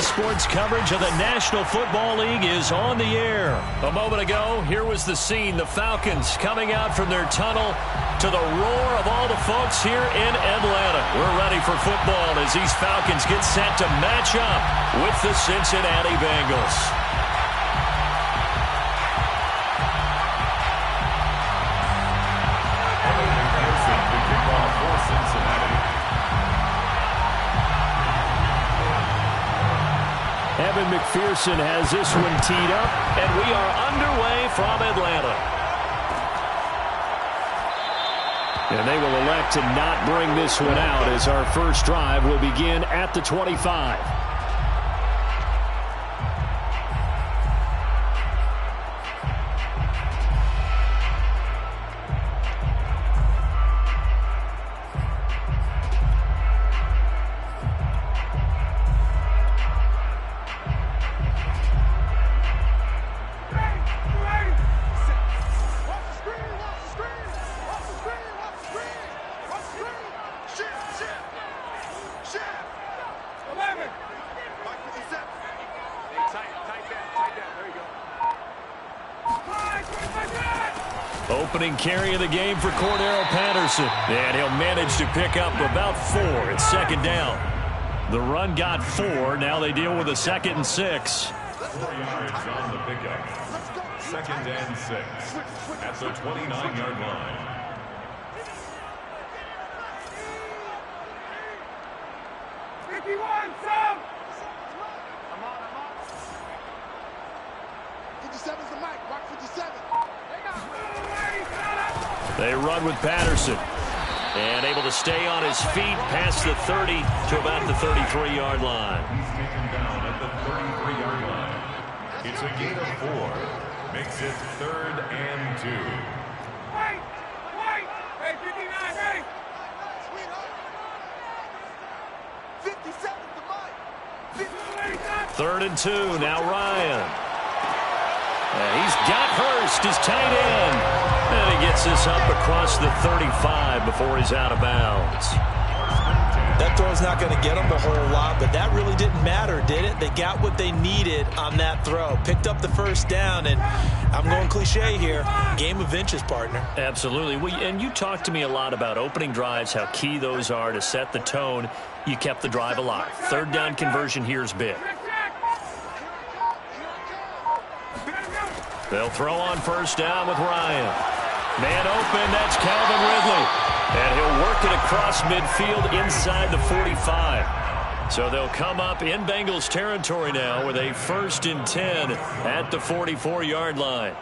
Sports coverage of the National Football League is on the air. A moment ago, here was the scene. The Falcons coming out from their tunnel to the roar of all the folks here in Atlanta. We're ready for football as these Falcons get set to match up with the Cincinnati Bengals. Evan McPherson has this one teed up, and we are underway from Atlanta. And they will elect to not bring this one out as our first drive will begin at the 25. Opening carry of the game for Cordero Patterson. And he'll manage to pick up about 4. It's second down. The run got 4. Now they deal with a 2nd and 6. 4 yards on the pickup. 2nd and 6 at the 29-yard line. They run with Patterson. And able to stay on his feet past the 30 to about the 33-yard line. He's taken down at the 33-yard line. It's a gain of 4. Makes it 3rd and 2. Wait! Hey, 59, hey! 57 to Mike. 3rd and 2. Now Ryan. And he's got Hurst, his tight end. And he gets this up across the 35 before he's out of bounds. That throw's not going to get them a whole lot, but that really didn't matter, did it? They got what they needed on that throw. Picked up the first down, and I'm going cliche here. Game of inches, partner. Absolutely. And you talked to me a lot about opening drives, how key those are to set the tone. You kept the drive alive. 3rd down conversion here is big. They'll throw on 1st down with Ryan. Man open, that's Calvin Ridley. And he'll work it across midfield inside the 45. So they'll come up in Bengals territory now with a 1st and 10 at the 44-yard line.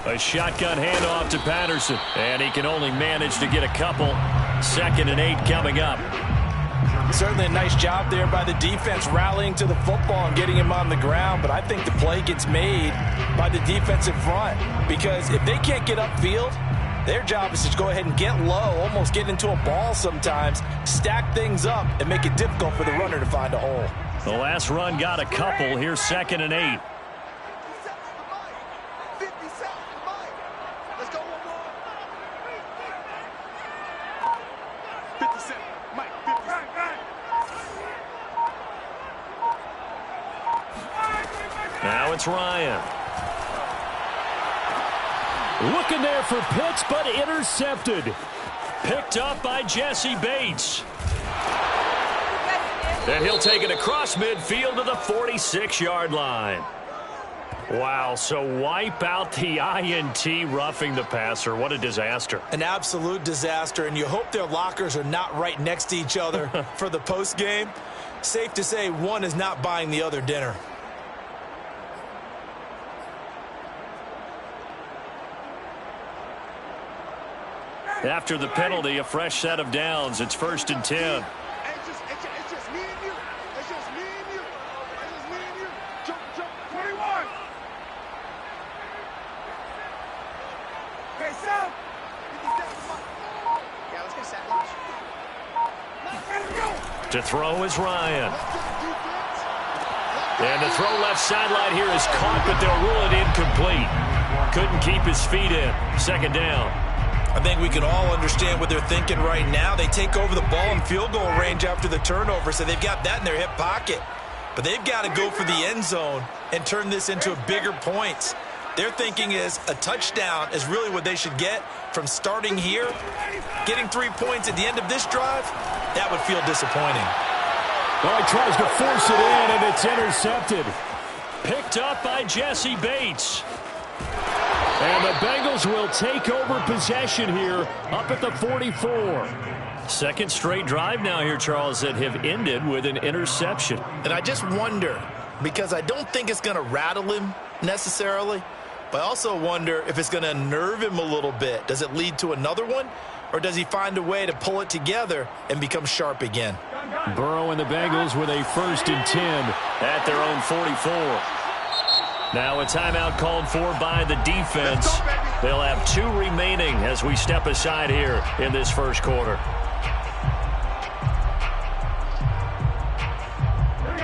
A shotgun handoff to Patterson, and he can only manage to get a couple. 2nd and 8 coming up. Certainly a nice job there by the defense rallying to the football and getting him on the ground, but I think the play gets made by the defensive front because if they can't get upfield, their job is to go ahead and get low, almost get into a ball sometimes, stack things up, and make it difficult for the runner to find a hole. The last run got a couple. Here's 2nd and 8. Now it's Ryan. Looking there for Pitts, but intercepted. Picked up by Jesse Bates. And he'll take it across midfield to the 46-yard line. Wow, so wipe out the INT roughing the passer. What a disaster. An absolute disaster, and you hope their lockers are not right next to each other for the postgame. Safe to say one is not buying the other dinner. After the penalty, a fresh set of downs. It's 1st and 10. It's just me and you. It's just me and you. It's just me and you. Jump, 21. Okay, Sam. Yeah, let's get set. To throw is Ryan. And the throw left sideline here is caught, but they'll rule it incomplete. Couldn't keep his feet in. Second down. I think we can all understand what they're thinking right now. They take over the ball in field goal range after the turnover, so they've got that in their hip pocket. But they've got to go for the end zone and turn this into a bigger points. Their thinking is a touchdown is really what they should get from starting here. Getting 3 points at the end of this drive, that would feel disappointing. Well, he tries to force it in, and it's intercepted. Picked up by Jesse Bates. And the Bengals will take over possession here up at the 44. Second straight drive now here, Charles, that have ended with an interception. And I just wonder, because I don't think it's going to rattle him necessarily, but I also wonder if it's going to unnerve him a little bit. Does it lead to another one, or does he find a way to pull it together and become sharp again? Burrow and the Bengals with a 1st and 10 at their own 44. Now a timeout called for by the defense. They'll have 2 remaining as we step aside here in this first quarter.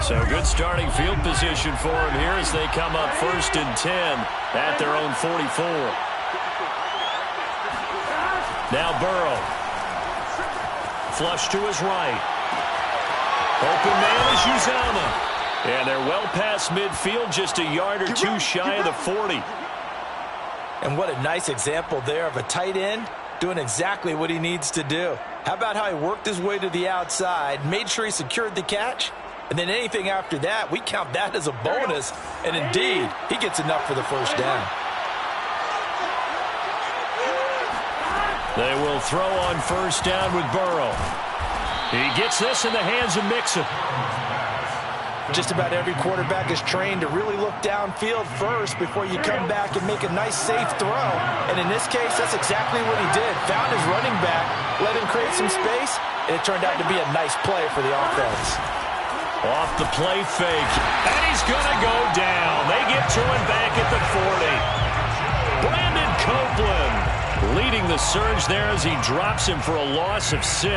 So good starting field position for them here as they come up 1st and 10 at their own 44. Now Burrow. Flush to his right. Open man is Uzama. And they're well past midfield, just a yard or 2 shy of the 40. And what a nice example there of a tight end doing exactly what he needs to do. How about how he worked his way to the outside, made sure he secured the catch, and then anything after that, we count that as a bonus. And indeed, he gets enough for the first down. They will throw on 1st down with Burrow. He gets this in the hands of Mixon. Just about every quarterback is trained to really look downfield first before you come back and make a nice, safe throw. And in this case, that's exactly what he did. Found his running back, let him create some space, and it turned out to be a nice play for the offense. Off the play fake, and he's going to go down. They get to him back at the 40. Brandon Copeland leading the surge there as he drops him for a loss of 6.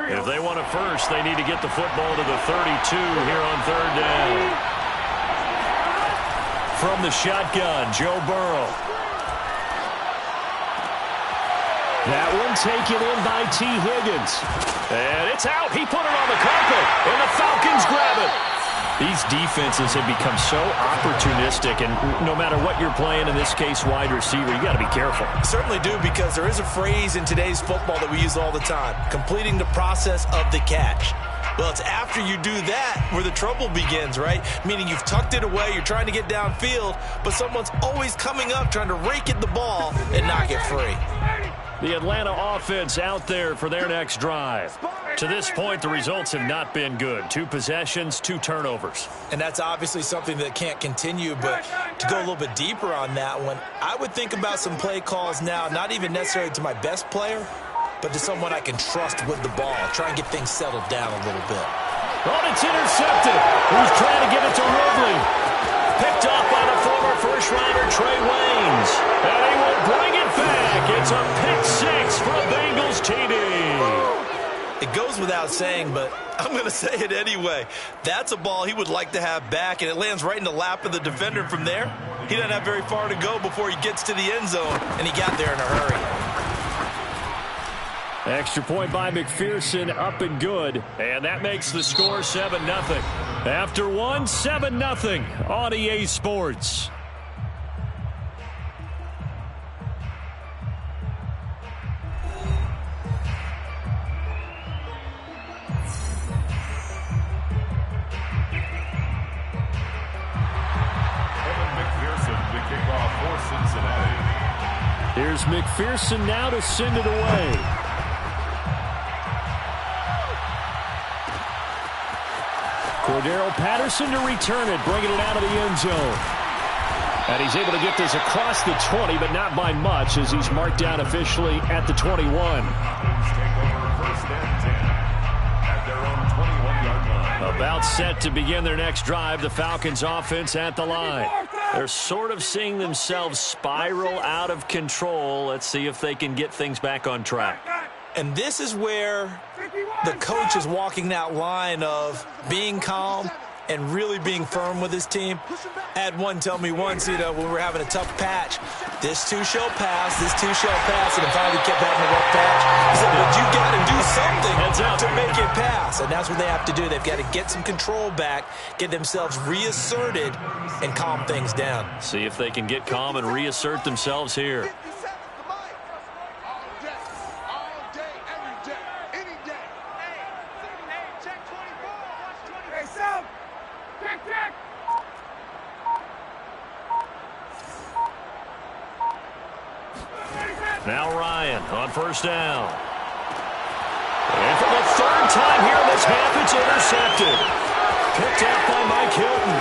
If they want a first, they need to get the football to the 32 here on 3rd down. From the shotgun, Joe Burrow. That one taken in by T. Higgins. And it's out. He put it on the carpet, and the Falcons grab it. These defenses have become so opportunistic, and no matter what you're playing, in this case wide receiver, you got to be careful. Certainly do, because there is a phrase in today's football that we use all the time, completing the process of the catch. Well, it's after you do that where the trouble begins, right? Meaning you've tucked it away, you're trying to get downfield, but someone's always coming up trying to rake at the ball and knock it free. The Atlanta offense out there for their next drive. To this point, the results have not been good. 2 possessions, 2 turnovers. And that's obviously something that can't continue, but to go a little bit deeper on that one, I would think about some play calls now, not even necessarily to my best player, but to someone I can trust with the ball. Try and get things settled down a little bit. Oh, it's intercepted. Who's trying to get it to Ridley? Picked up by the former first-rounder Trey Waynes. And he will bring it back. It's a pick 6 for a Bengals TD. It goes without saying, but I'm going to say it anyway. That's a ball he would like to have back, and it lands right in the lap of the defender from there. He doesn't have very far to go before he gets to the end zone, and he got there in a hurry. Extra point by McPherson, up and good. And that makes the score 7-0. After one, 7-0 on EA Sports. Here's McPherson now to send it away. Cordero Patterson to return it, bringing it out of the end zone. And he's able to get this across the 20, but not by much, as he's marked down officially at the 21. A About set to begin their next drive, the Falcons offense at the line. They're sort of seeing themselves spiral out of control. Let's see if they can get things back on track. And this is where the coach is walking that line of being calm and really being firm with his team. I had one tell me once, when we were having a tough patch, this too shall pass, and it finally kept having a rough patch. He said, but you got to do something to make it pass, and that's what they have to do. They've got to get some control back, get themselves reasserted, and calm things down. See if they can get calm and reassert themselves here. Now Ryan on first down. And for the third time here in this half, it's intercepted. Picked up by Mike Hilton.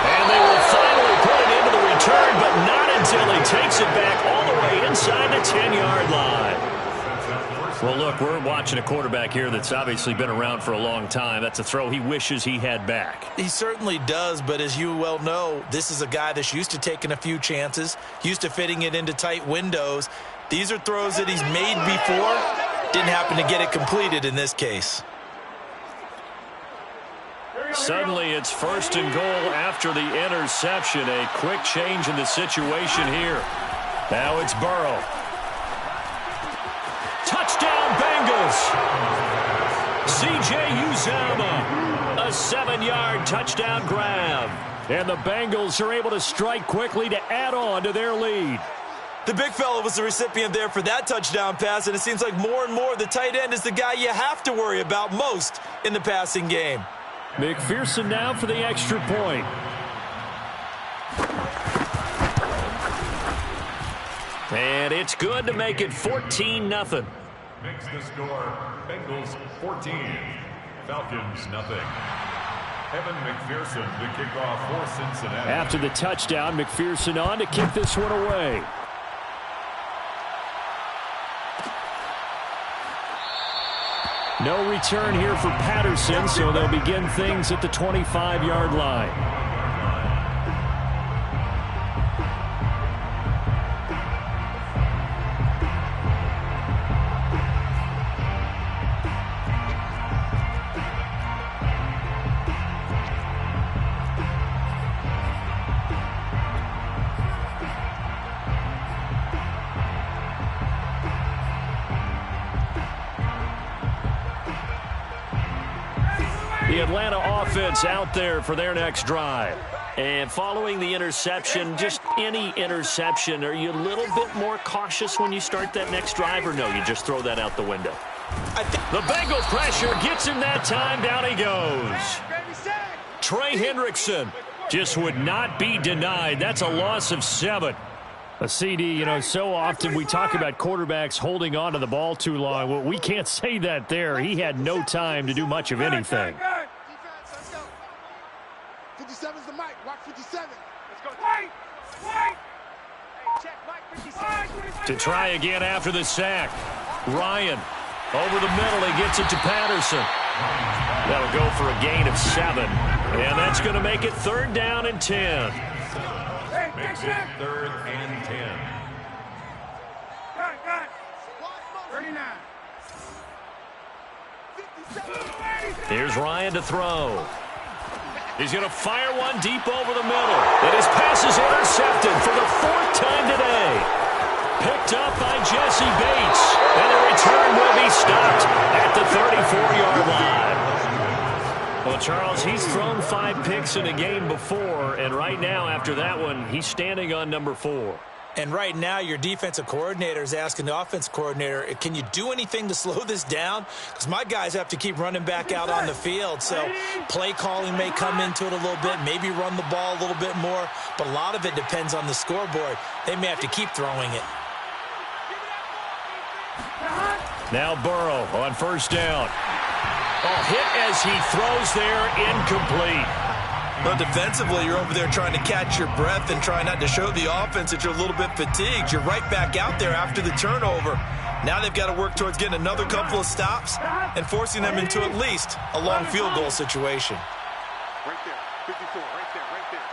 And they will finally put it into the return, but not until he takes it back all the way inside the 10-yard line. Well, look, we're watching a quarterback here that's obviously been around for a long time. That's a throw he wishes he had back. He certainly does, but as you well know, this is a guy that's used to taking a few chances, used to fitting it into tight windows. These are throws that he's made before. Didn't happen to get it completed in this case. Suddenly, it's first and goal after the interception. A quick change in the situation here. Now it's Burrow. Touchdown, Bengals. C.J. Uzomah, a 7-yard touchdown grab. And the Bengals are able to strike quickly to add on to their lead. The big fella was the recipient there for that touchdown pass, and it seems like more and more the tight end is the guy you have to worry about most in the passing game. McPherson now for the extra point. And it's good to make it 14-0. Makes the score Bengals 14, Falcons nothing. Evan McPherson to kick off for Cincinnati. After the touchdown, McPherson on to kick this one away. No return here for Patterson, so they'll begin things at the 25-yard line. The Atlanta offense out there for their next drive. And following the interception, just any interception, are you a little bit more cautious when you start that next drive, or no, you just throw that out the window? The Bengal pressure gets him that time. Down he goes. Trey Hendrickson just would not be denied. That's a loss of 7. A CD, so often we talk about quarterbacks holding on to the ball too long. Well, we can't say that there. He had no time to do much of anything. 57's the mic. Watch 57. Let's go. Wait. Hey, check Mike 57. To try again after the sack. Ryan over the middle. He gets it to Patterson. That'll go for a gain of 7. And that's going to make it 3rd down and 10. Makes it 3rd and 10. Got 39. Here's Ryan to throw. He's going to fire one deep over the middle. And his pass is intercepted for the 4th time today. Picked up by Jesse Bates. And the return will be stopped at the 34-yard line. Well, Charles, he's thrown 5 picks in a game before, and right now, after that one, he's standing on number 4. And right now, your defensive coordinator is asking the offensive coordinator, can you do anything to slow this down? Because my guys have to keep running back out on the field. So play calling may come into it a little bit, maybe run the ball a little bit more, but a lot of it depends on the scoreboard. They may have to keep throwing it. Now Burrow on first down. Oh, hit as he throws there, incomplete. Well, defensively, you're over there trying to catch your breath and try not to show the offense that you're a little bit fatigued. You're right back out there after the turnover. Now they've got to work towards getting another couple of stops and forcing them into at least a long field goal situation. Right there, 54, right there,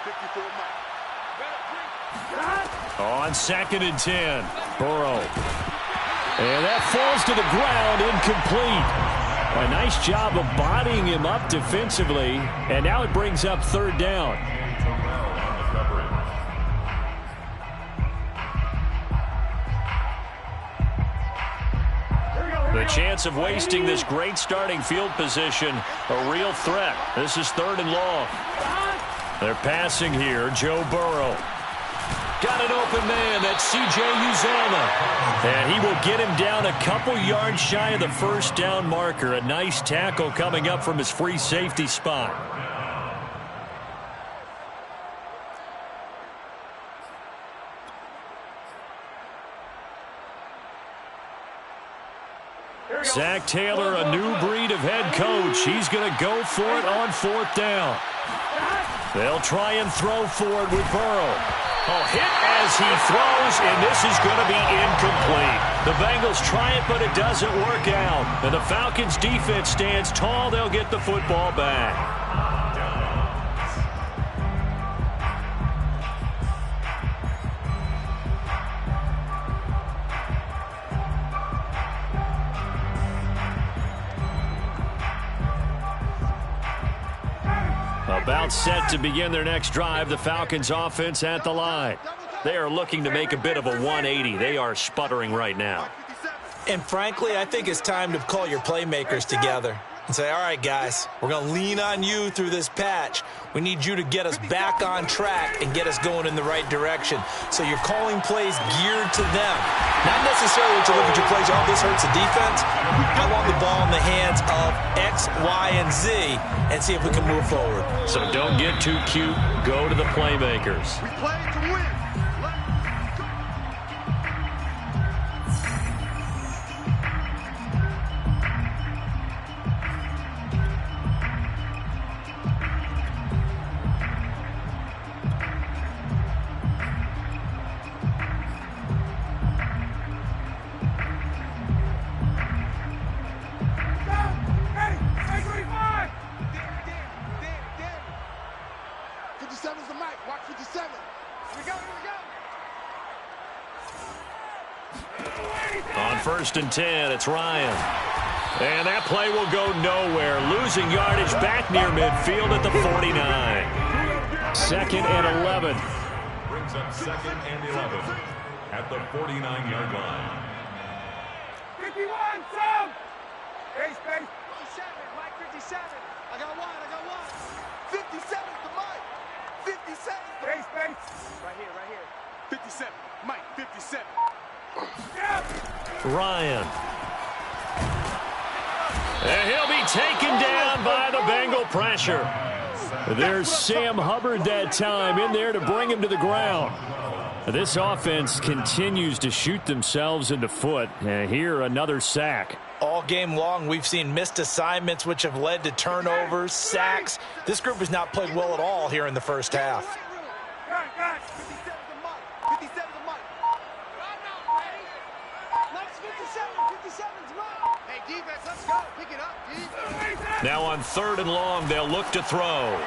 54 Mike. On 2nd and 10, Burrow. And that falls to the ground, incomplete. A nice job of bodying him up defensively, and now it brings up 3rd down. The chance of wasting this great starting field position, a real threat. This is 3rd and long. They're passing here, Joe Burrow. Got an open man, that's C.J. Uzomah. And he will get him down a couple yards shy of the 1st down marker. A nice tackle coming up from his free safety spot. Zach Taylor, a new breed of head coach. He's going to go for it on 4th down. They'll try and throw for it with Burrow. Hit as he throws, and this is going to be incomplete. The Bengals try it, but it doesn't work out. And the Falcons' defense stands tall. They'll get the football back. About set to begin their next drive, the Falcons offense at the line. They are looking to make a bit of a 180. They are sputtering right now. And frankly, I think it's time to call your playmakers together and say, all right, guys, we're going to lean on you through this patch. We need you to get us back on track and get us going in the right direction. So you're calling plays geared to them. Not necessarily to look at your plays, oh, this hurts the defense. I want the ball in the hands of X, Y, and Z and see if we can move forward. So don't get too cute. Go to the playmakers. We play to win. On 1st and 10, it's Ryan. And that play will go nowhere. Losing yardage back near midfield at the 49. 2nd and 11. Brings up 2nd and 11 at the 49-yard line. 51, Sam! Hey, space. 57, Mike, 57. I got one. 57 to Mike. 57. Hey, space. Right here. 57, Mike, 57. Ryan. And he'll be taken down by the Bengal pressure. There's Sam Hubbard that time in there to bring him to the ground. This offense continues to shoot themselves in the foot. And here, another sack. All game long, we've seen missed assignments, which have led to turnovers, sacks. This group has not played well at all here in the 1st half. 57 to Mike. Mike's 57's Mike. Hey, defense, let's go. Pick it up, defense. Now on 3rd and long, they'll look to throw.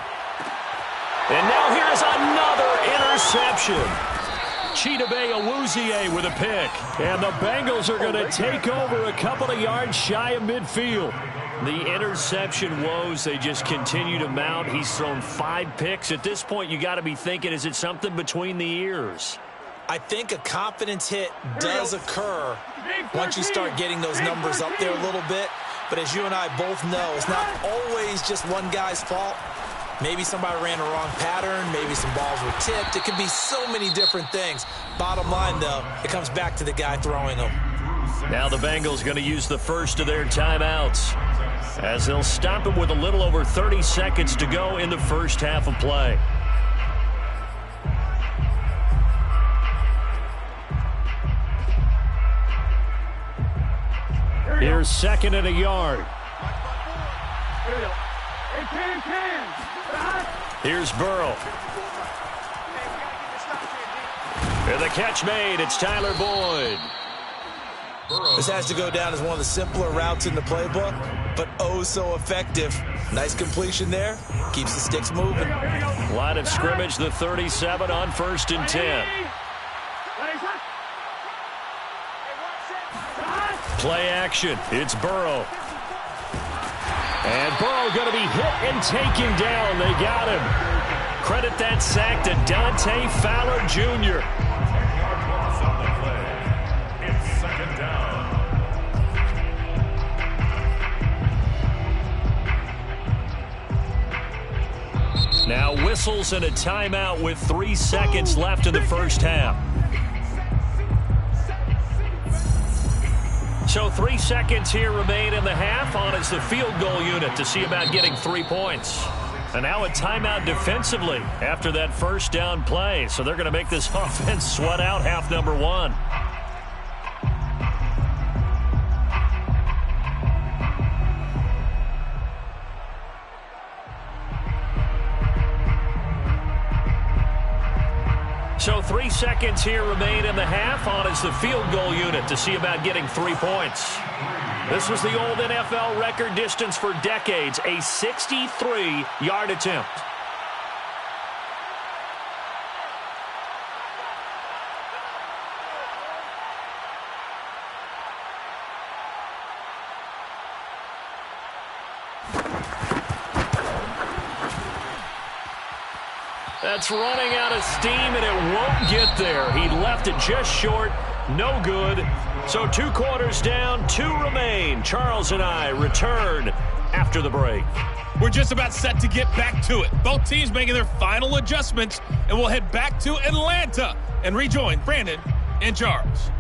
And now here's another interception. Chidobe Awuzie with a pick. And the Bengals are going to take over a couple of yards shy of midfield. The interception woes, they just continue to mount. He's thrown 5 picks. At this point, you got to be thinking, is it something between the ears? I think a confidence hit does occur once you start getting those numbers up there a little bit. But as you and I both know, it's not always just one guy's fault. Maybe somebody ran a wrong pattern. Maybe some balls were tipped. It can be so many different things. Bottom line, though, it comes back to the guy throwing them. Now the Bengals going to use the first of their timeouts as they'll stop him with a little over 30 seconds to go in the 1st half of play. Here's 2nd and a yard. Here's Burrow. And the catch made. It's Tyler Boyd. This has to go down as one of the simpler routes in the playbook, but oh so effective. Nice completion there. Keeps the sticks moving. Line of scrimmage, the 37 on 1st and 10. Play action. It's Burrow. And Burrow going to be hit and taken down. They got him. Credit that sack to Dante Fowler Jr. It's 2nd down. Now whistles and a timeout with 3 seconds left in the first half. So 3 seconds here remain in the half. On is the field goal unit to see about getting 3 points. And now a timeout defensively after that first down play. So they're going to make this offense sweat out half number 1. So 3 seconds here remain in the half. On is the field goal unit to see about getting 3 points. This was the old NFL record distance for decades, a 63-yard attempt. That's running out of steam, and it won't get there. He left it just short. No good. So 2 quarters down, 2 remain. Charles and I return after the break. We're just about set to get back to it. Both teams making their final adjustments, and we'll head back to Atlanta and rejoin Brandon and Charles.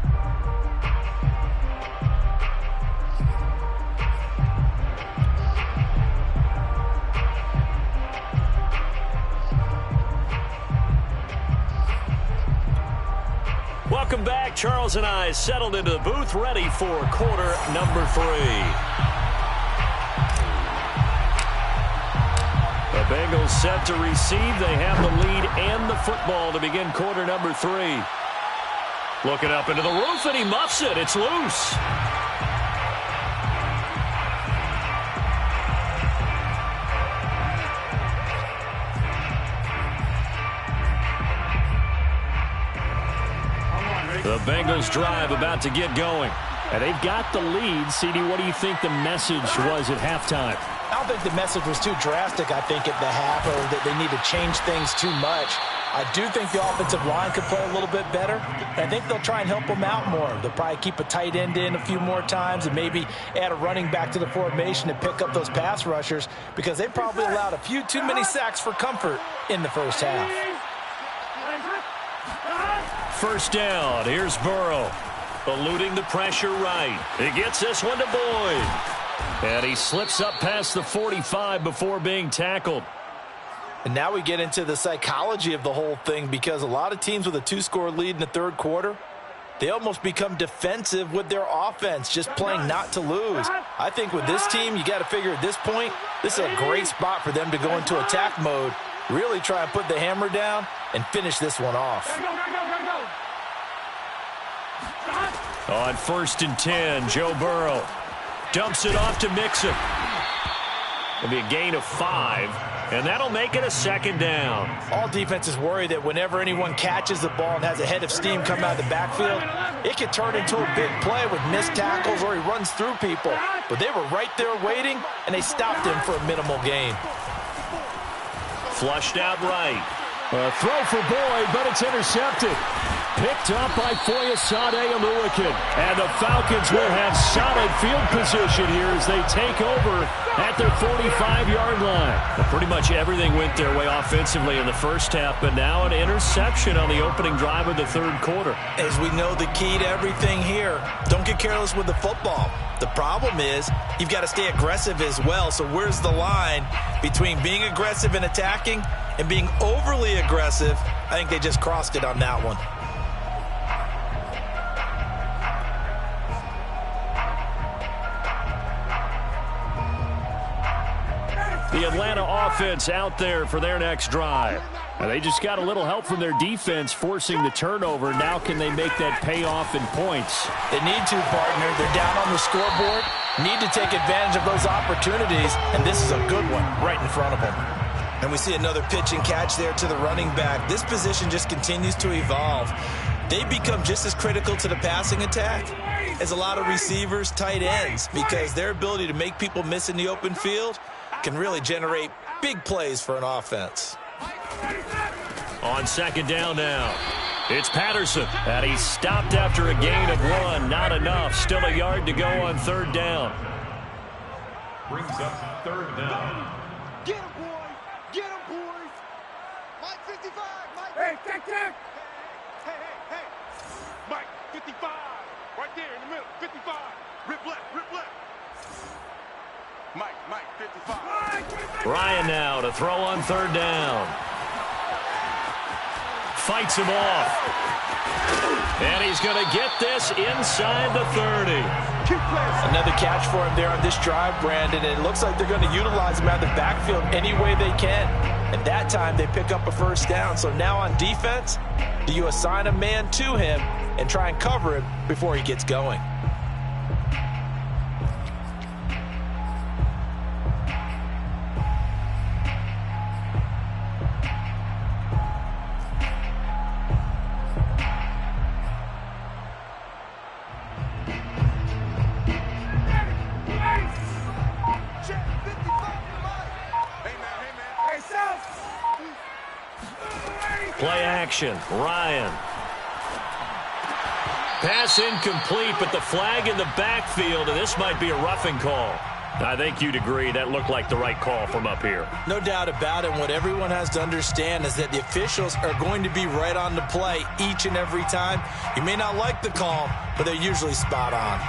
Welcome back. Charles and I settled into the booth, ready for quarter number 3. The Bengals set to receive. They have the lead and the football to begin quarter number 3. Looking up into the roof, and he muffs it. It's loose. The Bengals drive about to get going. And they've got the lead. CD, what do you think the message was at halftime? I don't think the message was too drastic, I think, at the half, or that they need to change things too much. I do think the offensive line could play a little bit better. And I think they'll try and help them out more. They'll probably keep a tight end in a few more times and maybe add a running back to the formation and pick up those pass rushers, because they probably allowed a few too many sacks for comfort in the first half. First down. Here's Burrow. Eluding the pressure right. He gets this one to Boyd. And he slips up past the 45 before being tackled. And now we get into the psychology of the whole thing, because a lot of teams with a 2-score lead in the third quarter, they almost become defensive with their offense, just playing not to lose. I think with this team, you got to figure at this point, this is a great spot for them to go into attack mode, really try and put the hammer down and finish this one off. On 1st and 10, Joe Burrow dumps it off to Mixon. It'll be a gain of 5, and that'll make it a 2nd down. All defenses worry that whenever anyone catches the ball and has a head of steam come out of the backfield, it can turn into a big play with missed tackles or he runs through people. But they were right there waiting, and they stopped him for a minimal gain. Flushed out right. A throw for Boyd, but it's intercepted. Picked up by Foyesade Oluwakin. And the Falcons will have solid field position here as they take over at their 45-yard line. Well, pretty much everything went their way offensively in the first half, but now an interception on the opening drive of the third quarter. As we know, the key to everything here, don't get careless with the football. The problem is you've got to stay aggressive as well. So where's the line between being aggressive and attacking and being overly aggressive? I think they just crossed it on that one. The Atlanta offense out there for their next drive. And they just got a little help from their defense forcing the turnover. Now can they make that pay off in points? They need to, partner. They're down on the scoreboard. Need to take advantage of those opportunities, and this is a good one right in front of them. And we see another pitch and catch there to the running back. This position just continues to evolve. They become just as critical to the passing attack as a lot of receivers, tight ends, because their ability to make people miss in the open field can really generate big plays for an offense. On second down now, it's Patterson. And he's stopped after a gain of 1. Not enough. Still a yard to go on third down. Brings up third down. Get him, boys! Get him, boys! Mike 55! Mike! Hey, check! Hey! Mike 55! Right there in the middle, 55! Rip left! Mike 55! Ryan now to throw on third down. Fights him off. And he's going to get this inside the 30. Another catch for him there on this drive, Brandon. And it looks like they're going to utilize him out of the backfield any way they can. And that time they pick up a first down. So now on defense, do you assign a man to him and try and cover him before he gets going? Play action. Ryan. Pass incomplete, but the flag in the backfield, and this might be a roughing call. I think you'd agree that looked like the right call from up here. No doubt about it. What everyone has to understand is that the officials are going to be right on the play each and every time. You may not like the call, but they're usually spot on.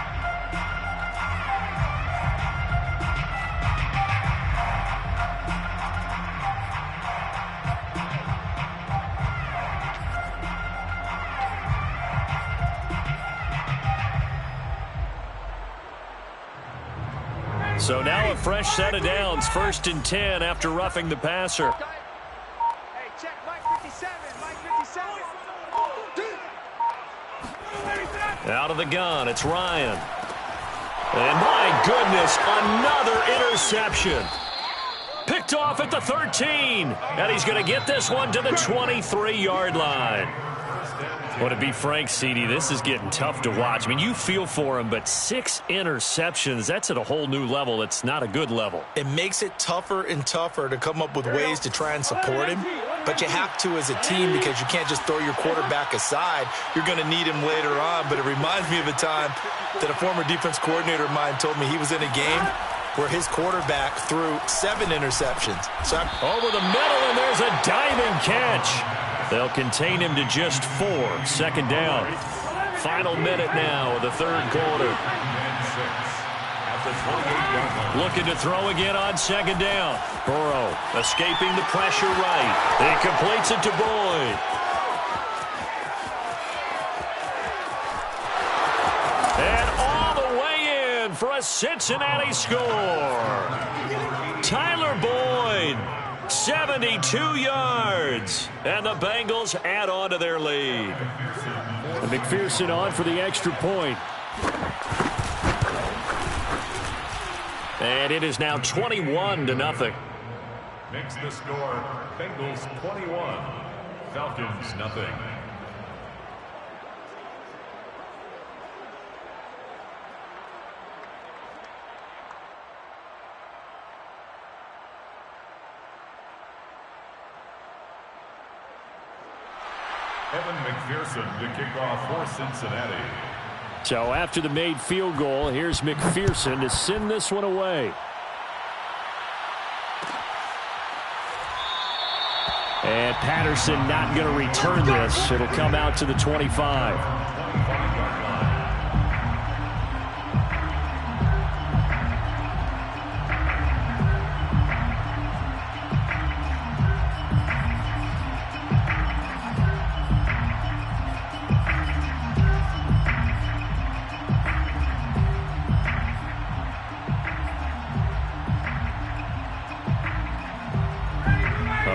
So now a fresh set of downs, 1st and 10 after roughing the passer. Hey, check Mike 57. Mike 57. Out of the gun, it's Ryan. And my goodness, another interception. Picked off at the 13. And he's going to get this one to the 23-yard line. Well, to be frank, CD, this is getting tough to watch. I mean, you feel for him, but 6 interceptions, that's at a whole new level. It's not a good level. It makes it tougher and tougher to come up with ways to try and support him, but you have to as a team because you can't just throw your quarterback aside. You're going to need him later on, but it reminds me of a time that a former defense coordinator of mine told me he was in a game where his quarterback threw 7 interceptions. So over the middle, and there's a diving catch. They'll contain him to just 4. 2nd down. Final minute now of the 3rd quarter. Looking to throw again on 2nd down. Burrow escaping the pressure right. He completes it to Boyd. And all the way in for a Cincinnati score. Tyler Boyd. 72 yards, and the Bengals add on to their lead. And McPherson on for the extra point. And it is now 21-0. Makes the score Bengals 21, Falcons nothing. Evan McPherson to kick off for Cincinnati. So after the made field goal, here's McPherson to send this one away. And Patterson not going to return this. It'll come out to the 25.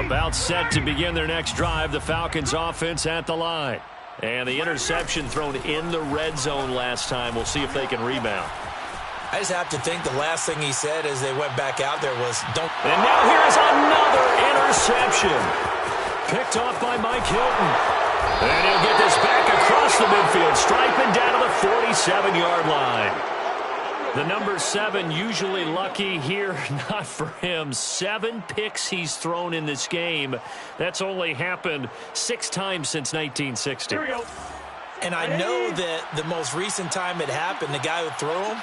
About set to begin their next drive. The Falcons offense at the line. And the interception thrown in the red zone last time. We'll see if they can rebound. I just have to think the last thing he said as they went back out there was, don't. And now here's another interception. Picked off by Mike Hilton. And he'll get this back across the midfield, striping down to the 47-yard line. The number 7 usually lucky here, not for him. 7 picks he's thrown in this game. That's only happened 6 times since 1960. And I know that the most recent time it happened, the guy who threw him,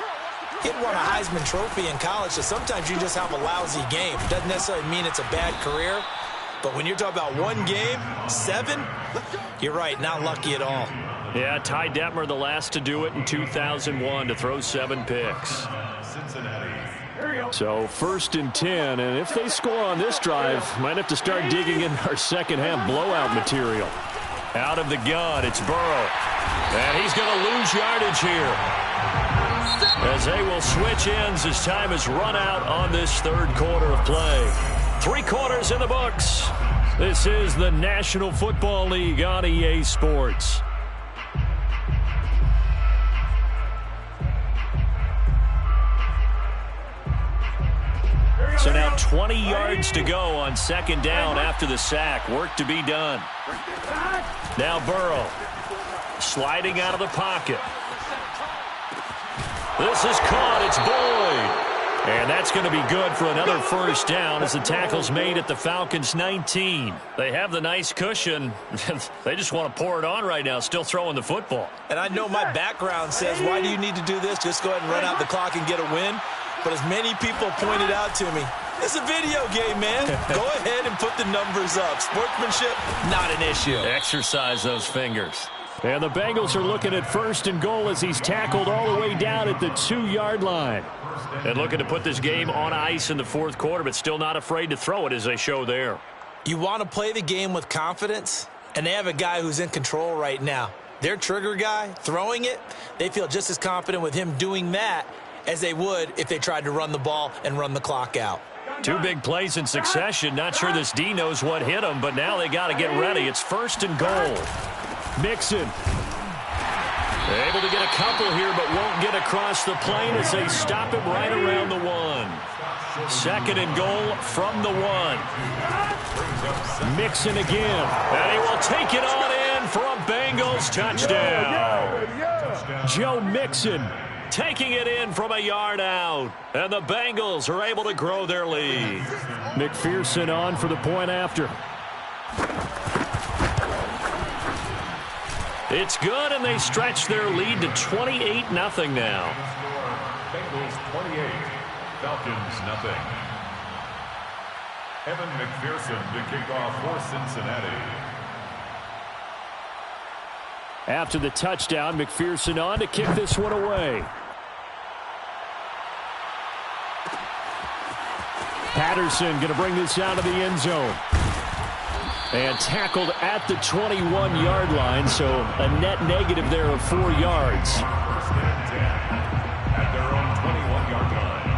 he'd won a Heisman Trophy in college, so sometimes you just have a lousy game. Doesn't necessarily mean it's a bad career, but when you're talking about one game, 7, you're right, not lucky at all. Yeah, Ty Detmer, the last to do it in 2001, to throw 7 picks. So 1st and 10, and if they score on this drive, might have to start digging in our second half blowout material. Out of the gun, it's Burrow. And he's going to lose yardage here, as they will switch ends as time has run out on this third quarter of play. 3 quarters in the books. This is the National Football League on EA Sports. So now 20 yards to go on second down after the sack. Work to be done. Now Burrow sliding out of the pocket. This is caught. It's Boyd. And that's going to be good for another first down as the tackle's made at the Falcons' 19. They have the nice cushion. They just want to pour it on right now, still throwing the football. And I know my background says, why do you need to do this? Just go ahead and run out the clock and get a win. But as many people pointed out to me, it's a video game, man. Go ahead and put the numbers up. Sportsmanship, not an issue. Exercise those fingers. And the Bengals are looking at 1st and goal as he's tackled all the way down at the 2-yard line. And looking to put this game on ice in the 4th quarter, but still not afraid to throw it as they show there. You want to play the game with confidence, and they have a guy who's in control right now. Their trigger guy, throwing it, they feel just as confident with him doing that as they would if they tried to run the ball and run the clock out. 2 big plays in succession. Not sure this D knows what hit him, but now they got to get ready. It's 1st and goal. Mixon able to get a couple here, but won't get across the plane as they stop him right around the 1. 2nd and goal from the 1. Mixon again, and he will take it on in for a Bengals touchdown. Joe Mixon taking it in from a yard out, and the Bengals are able to grow their lead. McPherson on for the point after. It's good, and they stretch their lead to 28-0 now. Bengals 28, Falcons nothing. Evan McPherson to kick off for Cincinnati. After the touchdown, McPherson on to kick this one away. Patterson going to bring this out of the end zone. And tackled at the 21-yard line, so a net negative there of 4 yards. 1st and 10 at their own 21-yard line.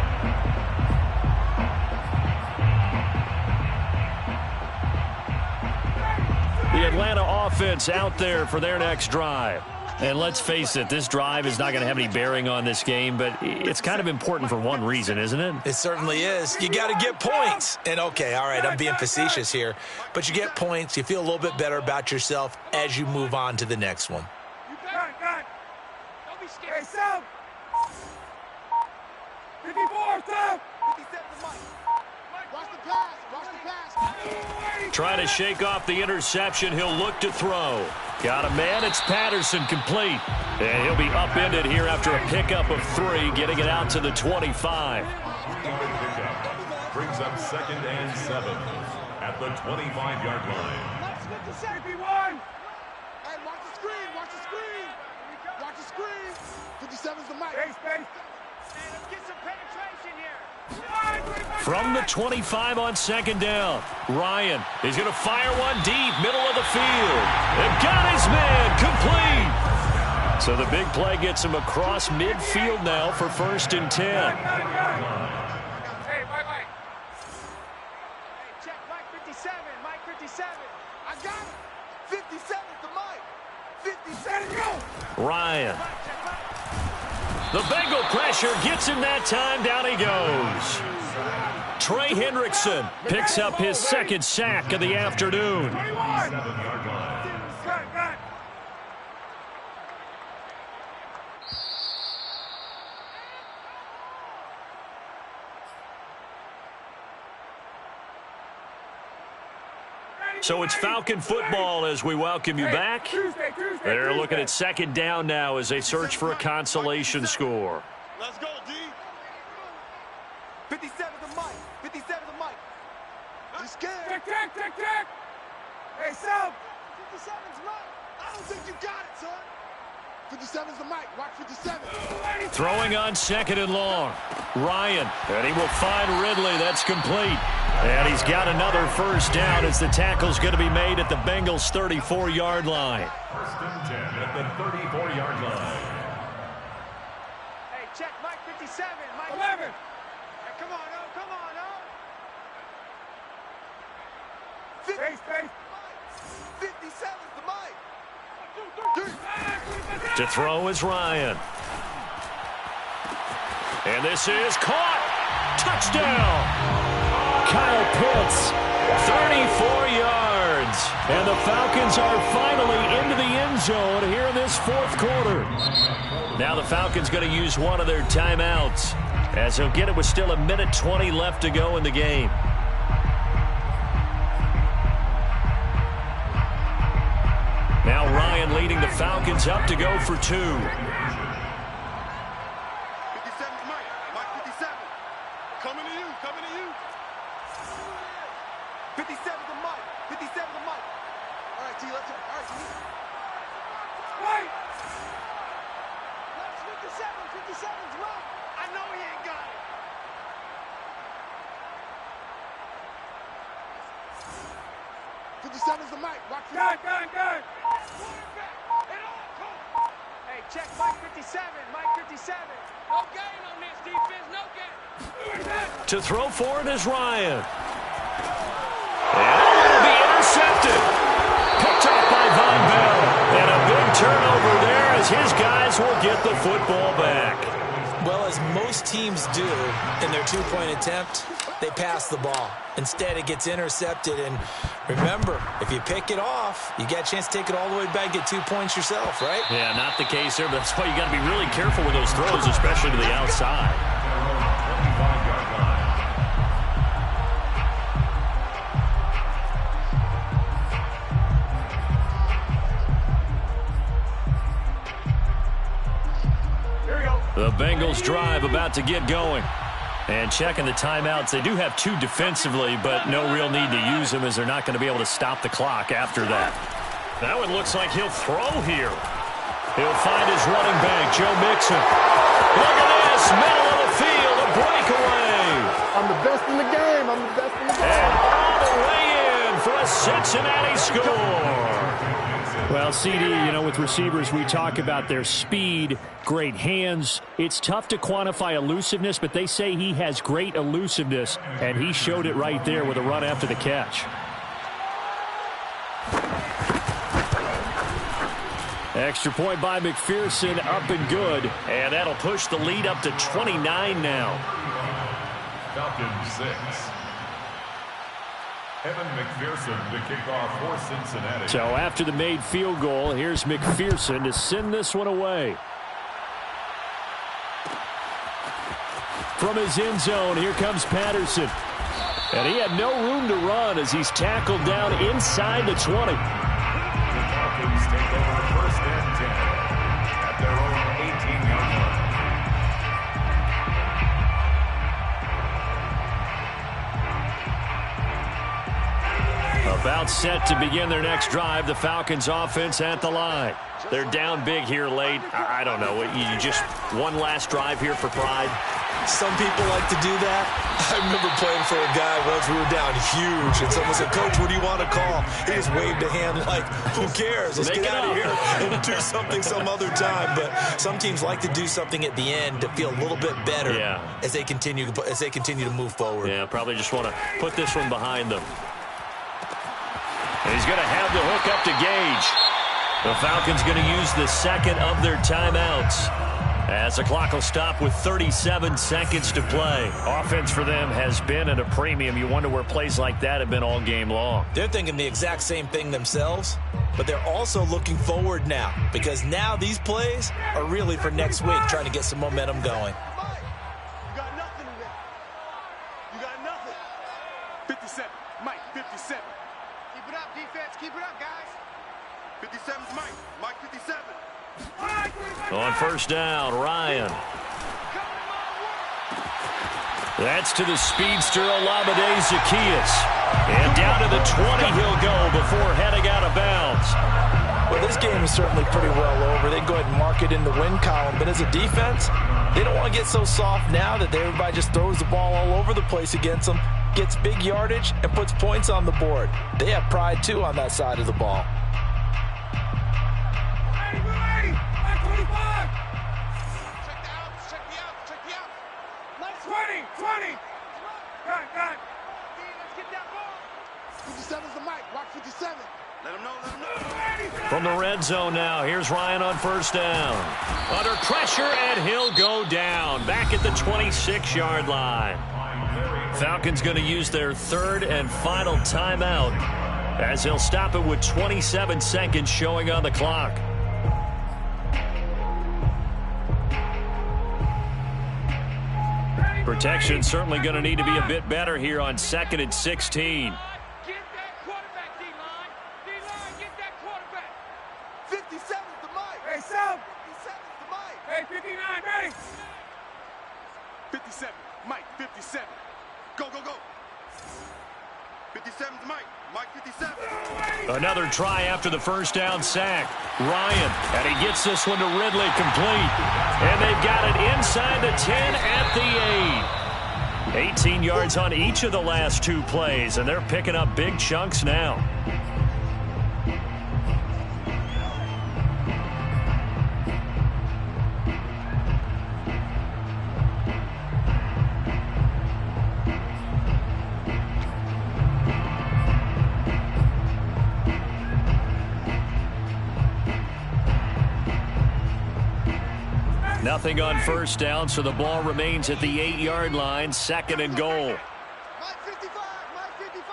The Atlanta offense out there for their next drive. And let's face it, this drive is not going to have any bearing on this game, but it's kind of important for one reason, isn't it? It certainly is. You got to get points. And, okay, all right, I'm being facetious here. But you get points. You feel a little bit better about yourself as you move on to the next one. Don't be scared. Hey, Sam! 54, Sam! 57 to Mike. Watch the pass. Watch the pass. Trying to shake off the interception. He'll look to throw. Got a man. It's Patterson complete. And he'll be upended here after a pickup of 3, getting it out to the 25. Brings up 2nd and 7 at the 25-yard line. 51! Hey, watch the screen. Watch the screen. Watch the screen. 57's the mic. Let's get some penetration here. From the 25 on 2nd down, Ryan is going to fire one deep, middle of the field. And got his man complete. So the big play gets him across midfield now for 1st and 10. Hey, Mike. Hey, check Mike 57. Mike Ryan. The Bengal pressure gets him that time. Down he goes. Trey Hendrickson picks up his second sack of the afternoon. So it's Falcon football as we welcome you back. They're looking at second down now as they search for a consolation score. Let's go, D. 57 the mic. 57 the mic. You scared? Tick. Hey, Sam. 57's right. I don't think you got it, son. 57's the mic. Watch 57. Throwing on second and long. Ryan, and he will find Ridley. That's complete. And he's got another first down as the tackle's going to be made at the Bengals' 34-yard line. First and 10 at the 34-yard line. Hey, check Mike 57. Mike 11. Hey, come on, oh, come on, oh. 57's the mic. 1, 2, 3. To throw is Ryan. And this is caught. Touchdown. Kyle Pitts, 34 yards. And the Falcons are finally into the end zone here in this fourth quarter. Now the Falcons going to use one of their timeouts as they'll get it with still 1:20 left to go in the game. Now Ryan leading the Falcons up to go for 2. 57's Mike. Mike 57. Coming to you. 57's the mic. 57's the mic. All right, T, let's go. All right, T. Wait! That's 57. 57's right. I know he ain't got it. 57's the mic. Watch it. Good. Hey, check Mike 57. Mike 57. No gain on this defense. No gain. To throw for it is Ryan. And it will be intercepted. Picked off by Von Bell. And a big turnover there as his guys will get the football back. Well, as most teams do in their two-point attempt, they pass the ball. Instead, it gets intercepted. And remember, if you pick it off, you get a chance to take it all the way back, get 2 points yourself, right? Yeah, not the case there, but that's why you got to be really careful with those throws, especially to the outside. The Bengals drive about to get going. And checking the timeouts, they do have 2 defensively, but no real need to use them as they're not going to be able to stop the clock after that. That one looks like he'll throw here. He'll find his running back, Joe Mixon. Look at this, middle of the field, a breakaway. I'm the best in the game. And all the way in for a Cincinnati score. Well, CD, you know, with receivers, we talk about their speed, great hands. It's tough to quantify elusiveness, but they say he has great elusiveness, and he showed it right there with a run after the catch. Extra point by McPherson, up and good. And that'll push the lead up to 29 now. Falcons 6. Evan McPherson to kick off for Cincinnati. So after the made field goal, here's McPherson to send this one away. From his end zone, here comes Patterson. And he had no room to run as he's tackled down inside the 20. The Falcons take over first and 10 at their own 18-yard line. About set to begin their next drive, the Falcons offense at the line. They're down big here late. I don't know. You just one last drive here for pride? Some people like to do that. I remember playing for a guy once. We were down huge, and someone said, "Coach, what do you want to call?" He just waved a hand like, "Who cares? Let's get out of here and do something some other time." But some teams like to do something at the end to feel a little bit better as they continue to move forward. Yeah, probably just want to put this one behind them. And he's going to have the hook up to Gage. The Falcons going to use the second of their timeouts, as the clock will stop with 37 seconds to play. Offense for them has been at a premium. You wonder where plays like that have been all game long. They're thinking the exact same thing themselves, but they're also looking forward now, because now these plays are really for next week, trying to get some momentum going. You got nothing in there. You got nothing. 57. Mike, 57. Keep it up, defense. Keep it up, guys. 57's Mike. Mike, 57. On first down, Ryan. That's to the speedster, Olamide Zaccheaus. And down to the 20 he'll go before heading out of bounds. Well, this game is certainly pretty well over. They can go ahead and mark it in the win column. But as a defense, they don't want to get so soft now that everybody just throws the ball all over the place against them, gets big yardage, and puts points on the board. They have pride, too, on that side of the ball. From the red zone now, here's Ryan on first down. Under pressure, and he'll go down. Back at the 26-yard line. Falcons going to use their third and final timeout, as they'll stop it with 27 seconds showing on the clock. Protection certainly going to need to be a bit better here on 2nd and 16. Another try after the first down sack. Ryan, and he gets this one to Ridley complete. And they've got it inside the 10 at the 8. 18 yards on each of the last two plays, and they're picking up big chunks now. Nothing on first down, so the ball remains at the 8-yard line, 2nd and goal. Mike 55, Mike 55.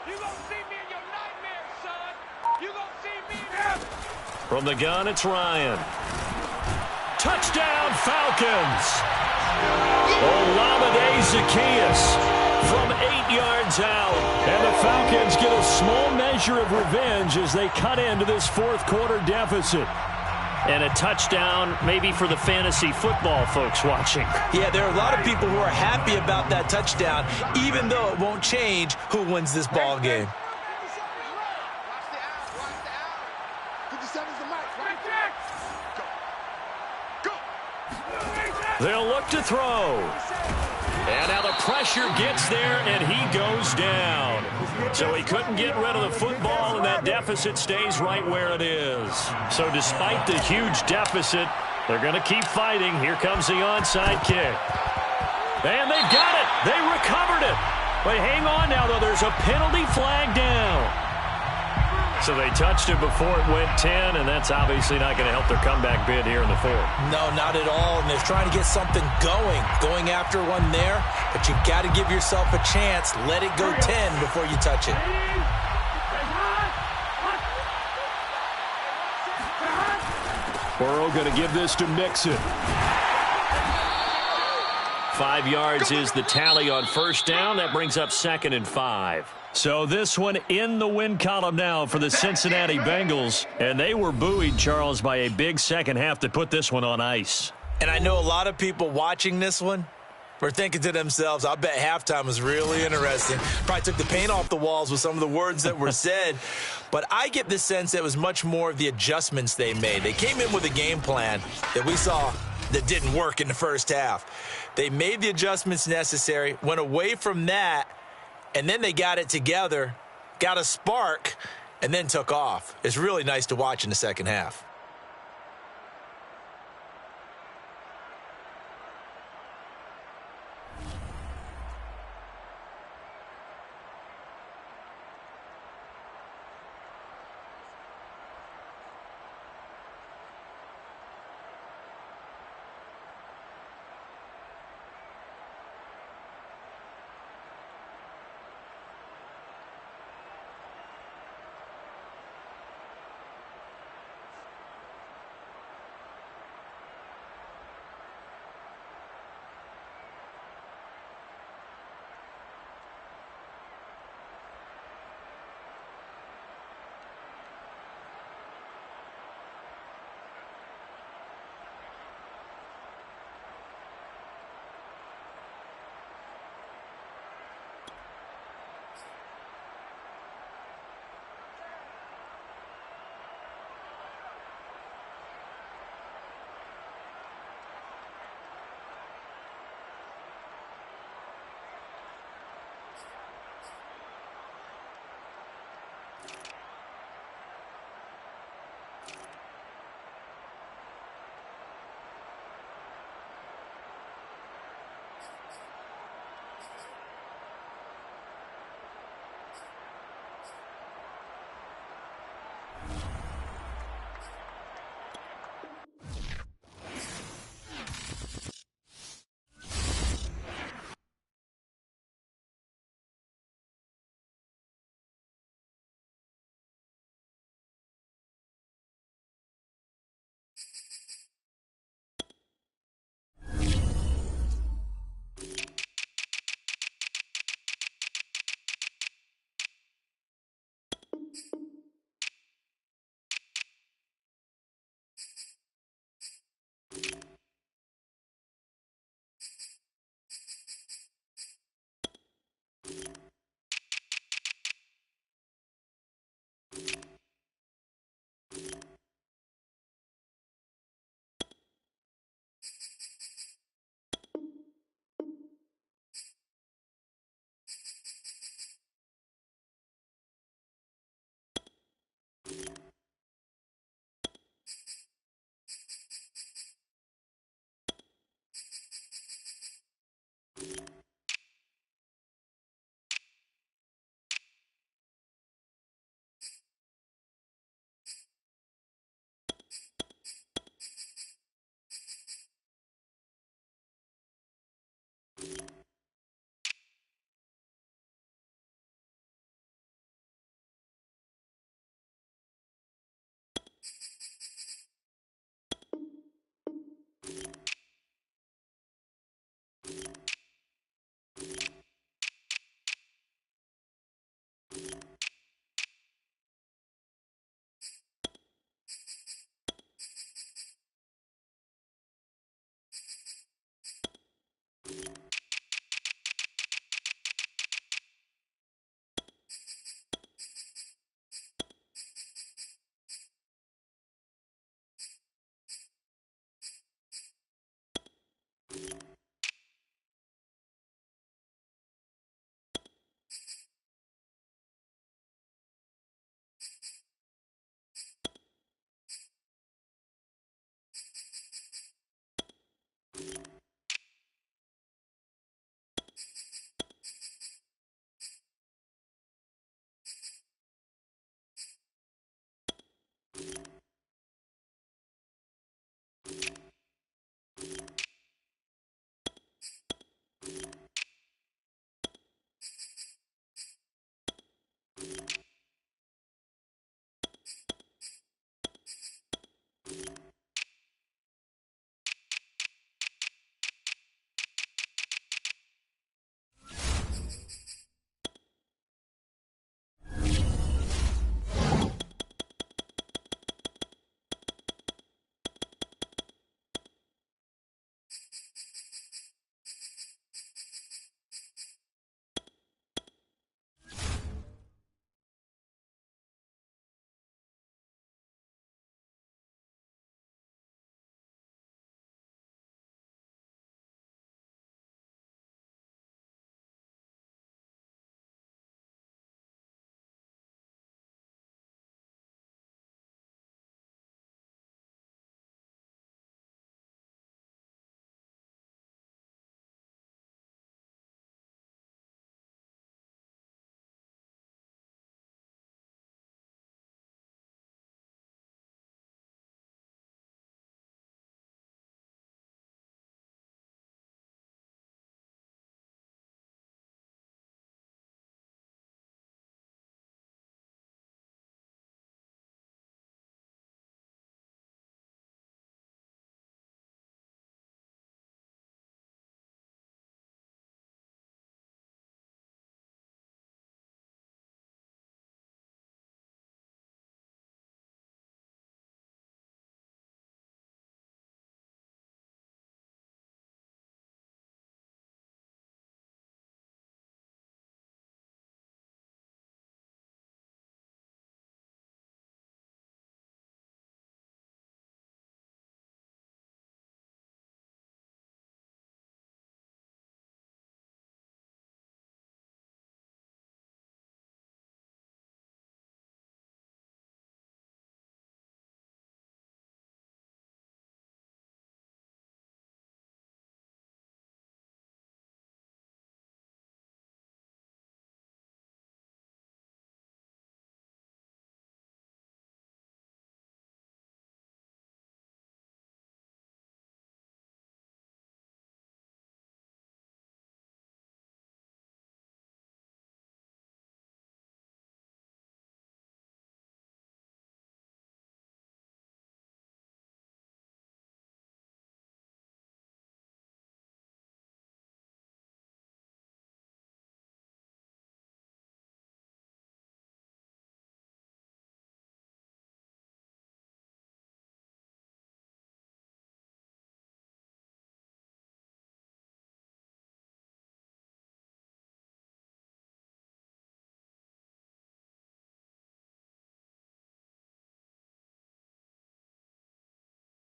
You gonna see me in your nightmares, son. You gonna see me in heaven. From the gun, it's Ryan. Touchdown, Falcons! Olamide Zaccheaus from 8 yards out. And the Falcons get a small measure of revenge as they cut into this fourth quarter deficit. And a touchdown maybe for the fantasy football folks watching. Yeah, there are a lot of people who are happy about that touchdown, even though it won't change who wins this ball game. They'll look to throw. And now the pressure gets there, and he goes down. So he couldn't get rid of the football, and that deficit stays right where it is. So despite the huge deficit, they're going to keep fighting. Here comes the onside kick. And they've got it. They recovered it. But hang on now, though. There's a penalty flag down. So they touched it before it went 10, and that's obviously not going to help their comeback bid here in the fourth. No, not at all, and they're trying to get something going after one there, but you got to give yourself a chance. Let it go 10 before you touch it. Burrow going to give this to Mixon. 5 yards is the tally on first down. That brings up 2nd and 5. So this one in the win column now for the Cincinnati Bengals. And they were buoyed, Charles, by a big second half that put this one on ice. And I know a lot of people watching this one were thinking to themselves, I bet halftime was really interesting. Probably took the paint off the walls with some of the words that were said. But I get the sense that it was much more of the adjustments they made. They came in with a game plan that we saw that didn't work in the first half. They made the adjustments necessary, went away from that, and then they got it together, got a spark, and then took off. It's really nice to watch in the second half.